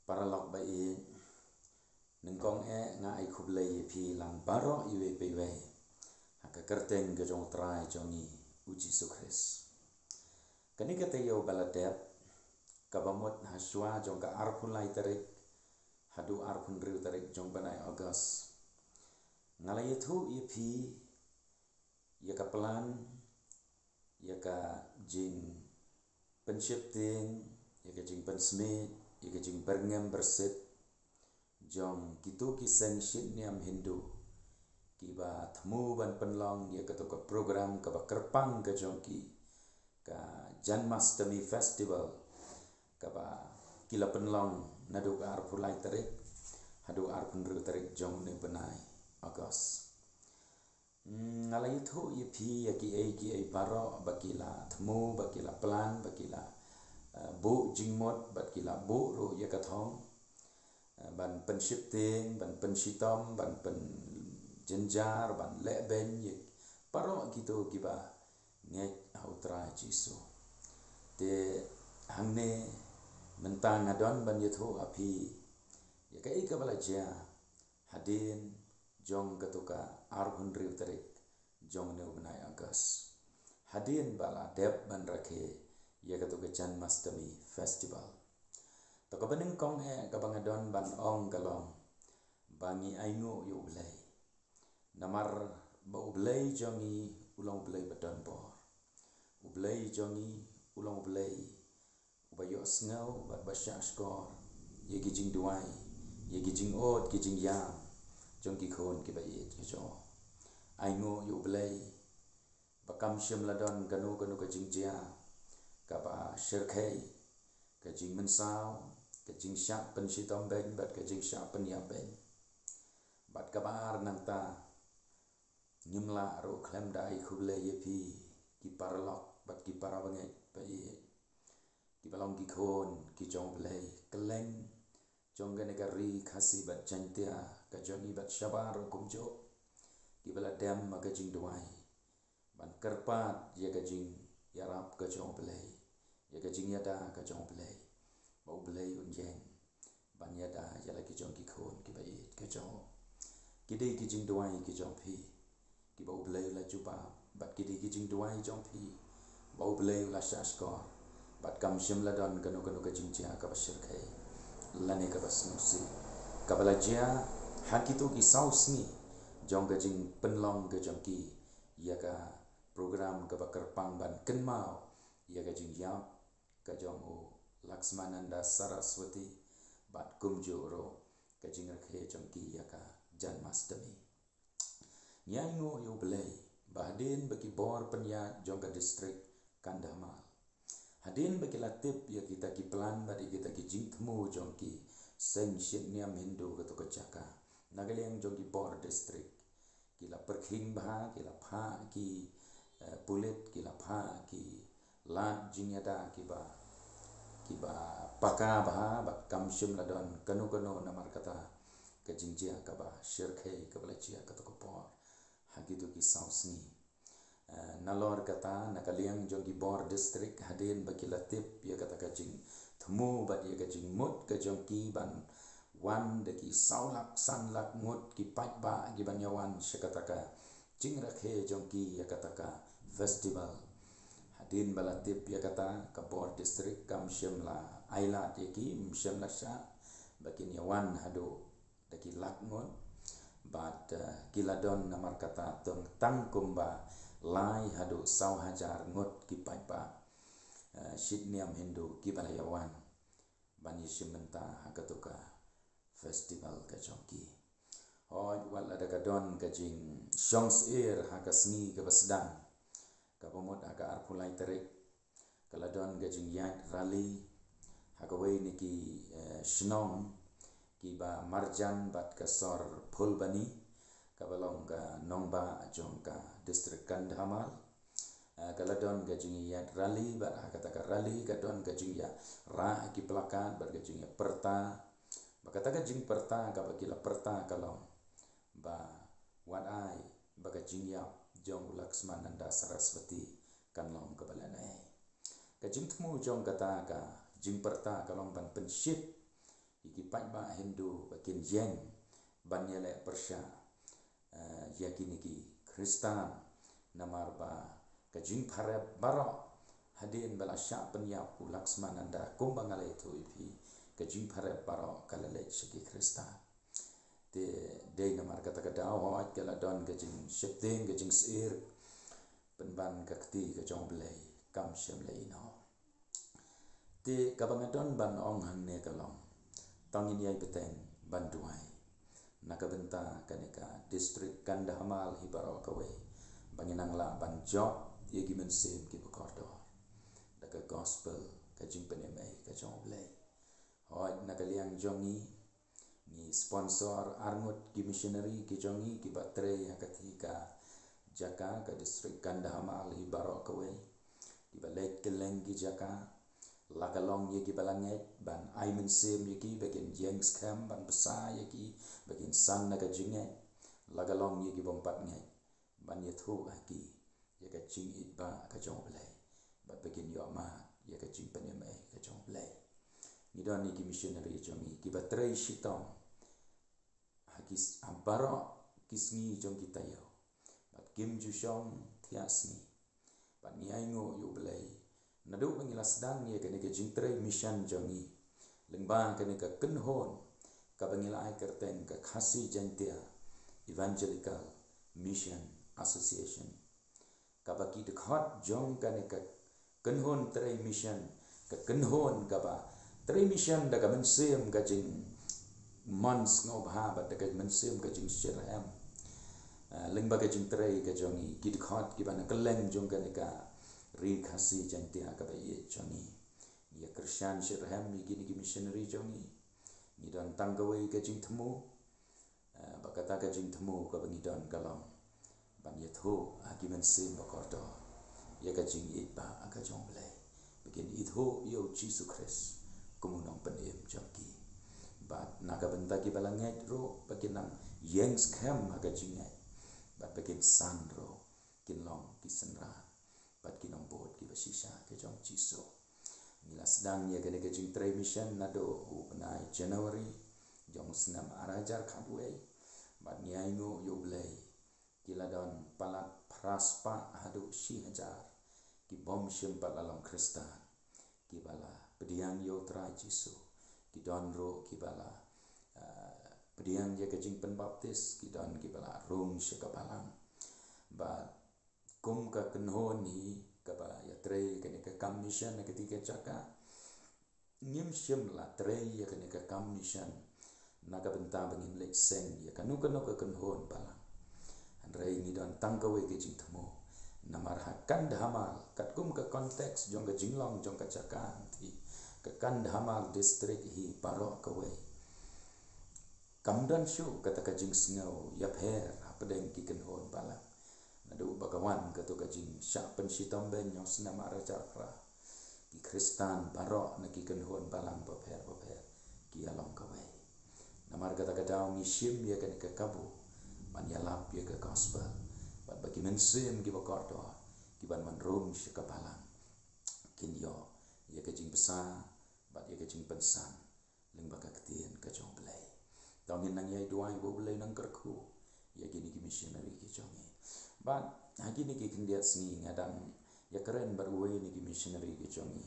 para lok ba i nengkong nga ai khub lei phi lang baro iwe pe we haka kerteng ke jong trai jongi uji sukres kani kate yo baladep kabamot haswa jong ka arphulai tarik hadu arphun riu tarik jong banai August ngalai thu i phi ya ka plan ya ka jing penshipting ya ka jing pensmit ya ka jing berngem bersit jong kitu kiseng shit niam Hindu ki ba thmu ban penlong ya ka to ka program ka ba kerpang ka jong ki ka Janmashtami festival ka ba kila penlong nadu ka arphulai tarik hadu arphun riu tarik jong ne banai August ngalai thu i phi ya ki ai baro bakila thmu bakila plan bakila bu jingmot bakila bu ro ya ka thong ban penshipting ban penshitom ban pen jenjar ban leben ye paro gitu kiba ngek hautra jisu te hangne mentang adon ban yetho api ya kai ka balaja hadin jong katuka arhun riu tarik jong ne ubnai August hadin bala dep ban rakhe ya katuka Janmashtami festival to ka baning kong ka bangadon ban ong kalong bangi aingo yu ulai namar ba ublai jongi ulang ublai badon bor ublai jongi ulang ublai ubayo sngau bat basya skor ye gijing duai ye gijing ot gijing yang jong ki khon ki bayet ki jo aingo yu ublai bakam shim ladon kanu ka jingjia ka ba shirkhai ka jing mensau ka jing syak penshitom ben bat ka jing syak penya ben bat kabar nanta nimla ro klem dai khuble ye phi ki parlok bat ki parabangai pai ki balong ki khon ki jong blai keleng jong gane ka ri khasi bat chantia ka jongi bat shabar kumjo ki bala dam ma ka jing duai ban kerpat ye ka jing yarap ka jong blai ye ka jing yada ka jong blai bau blai unjeng ban yada yala ki jong ki khon ki bai ka jong ki dei ki jing duai ki jong phi ki bau blai la chupa bat ki dei ki jing duai jong phi bau blai la shaskor bat kam shim la don kanu ka jing chia ka bashir khai lane ka basnusi ka balajia hakitu ki sausni jong ka jing penlong ka jong ki ya ka program ka bakarpang ban kenmau ya ka jing yap ka jong o Laksmananda Saraswati bat kumjo ro ka jing rakhe jong ki ya ka Janmashtami nyango yo blai bahdin bagi bor penya jong ka district Kandhamal hadin bagi latip ya kita ki plan bagi kita ki jingthmu jong ki seng shit niam Hindu ka to ka chaka nagaleng jong ki bor district kila perkhing bha kila pha ki pulit kila pha ki lat jingyada ki ba paka bha bat kamshim ladon kanu namar kata ka jingjia ka ba shirkhei ka balachia ka to ko por hagitu ki sausni nalor kata nakaliang jogi bor district hadin bagi latip ya kata ka jing thmu bat ya ka jing mut ka jongki ban wan de ki saulak sanlak mut ki pat ba gi ban yawan shakata ka jing rakhe jongki ya kata ka festival hadin balatip ya kata ka bor district kam shimla ailat ya ki shimla sha bakin yawan hado de ki lakngon bat kiladon namar kata tang kumba lai hadu sau hajar ngot ki paipa shidniam Hindu ki balayawan bani shimenta hakatuka festival ka jongki hoj wal ada kadon ka jing shongs air hakasni ka basdang ka pomot aga arpulai tarik kaladon ka jing yat rally hakawai niki shnong ki ba marjan bat ka sor phulbani kabalong ka nongba jong ka district Kandhamal kaladon ka jing yat rally bat hakata ka rally kadon ka jing ya ra ki plakat bat ka jing ya perta bakata ka jing perta ka bakila perta kalong ba wadai baka jing ya jong Laksmananda Saraswati kanlong ka balanai ka jing thmu jong kata ka jing perta kalong ban penship iki pai ba Hindu bakin Yen ban yele Persya yakini ki Kristan namar ba kajing pharep baro hadin bala sya penyap ku Laksmananda kumbangalai tu ipi kajing pharep baro kalale segi Kristan de namar kata kadaw hoat kala don kajing syepting kajing sir penban kakti kajong belai kam syam lai no te kabangadon ban ong hang ne kalong tangin yai beteng ban duai nakabenta kaneka distrik Kandahamal hibaro kawe banginang la ban job ye gimen sem ki bekordo daka gospel kajing penemai kajong belai hoat nakaliang jongi ni sponsor arngut ki missionary ki jongi ki batre hakatika jaka ka distrik Kandahamal hibaro kawe ki balek keleng ki jaka lakalong ye ki balanget ban aimen sem ye ki bagian jengs kam ban besa ye ki bagian san naga jinget lakalong ye ki bompat ngai ban ye thu aki ye ka jing itba ka jong belai ba bagian yo ma ye ka jing penemai ka jong belai ni don ni ki missionary jongi ki batrai shitong hakis ambaro kisngi jong kita yo bat kim ju shong thiasni ban ni aingo yo belai nadu bangila sedang ye kene ke jingtrai mission jongi lengba kene ke kenhon ka bangila ai kerten ka khasi jantia evangelical mission association ka baki de khot jong kene ke kenhon trai mission ka kenhon ka ba trai mission da ka mensem ka jing mons ngo bha ba da ka mensem ka jing shirham lengba ka jingtrai ka jongi ki de khot ki bana keleng jong kene ka ri khasi jantia ka ba ye jongi ye Christian shirham mi gini ki missionary jongi ni don tanggawe ka jing thmu ba kata ka jing thmu ka bangi don kalong ban ye tho akimen sim ba kordo ye ka jing it ba ka jong blai begin it ho yo Jesus Christ kumunong penem jongi ba naga benta ki balanget ro baginang yengs kham ka jingai ba begin san ro kinlong ki senra bat kinong bot ki basisha ke jong chiso nila sedang ye kene ke jing trai mission nado upnai January jong senam arajar khabwe bat nyaingo yo blai kiladon palat praspa hadu shi hajar ki bom shim palalong Kristan ki bala pediang yo trai chiso ki don ro ki bala pediang ye ke jing pen baptis ki don ki bala rum shikabalang bat kum ka kenhon hi ka ba ya trei kene ka kam mission na ketika jaka ngim shim la trei ya kene ka kam mission na ka benta bangin lek seng ya kanu ka kenhon balang andrei ni don tangkawe ke jing thmo namar hakan dhamal kat kum ka konteks jong ka jinglong jong ka jaka ti ka Kandhamal district hi paro kawe kamdan shu kata ka jing sngau ya pher apdeng ki kenhon balang nadu bagawan katu kajing syak pensitom ben nyong senam arajar pra ki Kristan barok na ki kenhon balang baper ki along kawai namar kata kadaw ni shim ye kan ke kabu man yalap ye ke gospel bat bagi mensim ki bakordo ki ban man rum syka balang kin yo ye kajing besar bat ye kajing pensan leng baka ketien ka jong belai tawin nang yai duai bo belai nang kerku ye gini ki missionary ki jongi but hagi ni ki kendiat sengi ngadang ya keren berwe ni ki missionary ki jongi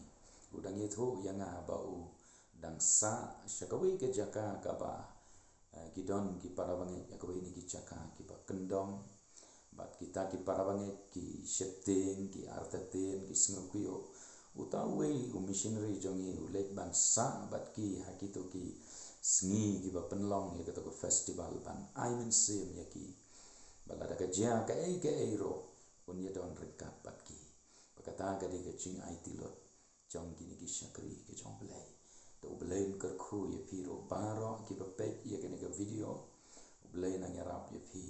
udang itu yang bau dang sa syakawi ke jaka ka ba ki don ki parawange ya kawi ni ki jaka ki ba kendong bat kita ki parawange ki sheting ki artaten ki sengukuyo utawe u missionary jongi ulek ban sa bat ki hakito ki sengi ki ba penlong ya kata ko festival ban aimen sim ya ki balada ka jia ka ei ro pun ye don rekat bat ki bakata ka de ka ching ai tilot jong gini ki syakri ke jong belai to belai ker khu ye pi ro baro ki ba pek ye ka video belai na nyarap ye pi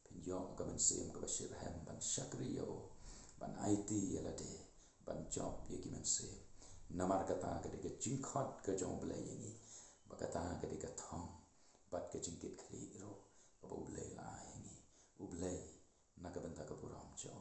pinjo ka men sem ka bashir ham ban syakri yo ban IT ye la de ban job ye ki men sem namar kata ka de ka ching khot ka jong belai ye ni bakata ka de ka thong bat ka jingkit khri ro ba belai la ye ni ublay nakabenta ka puram jo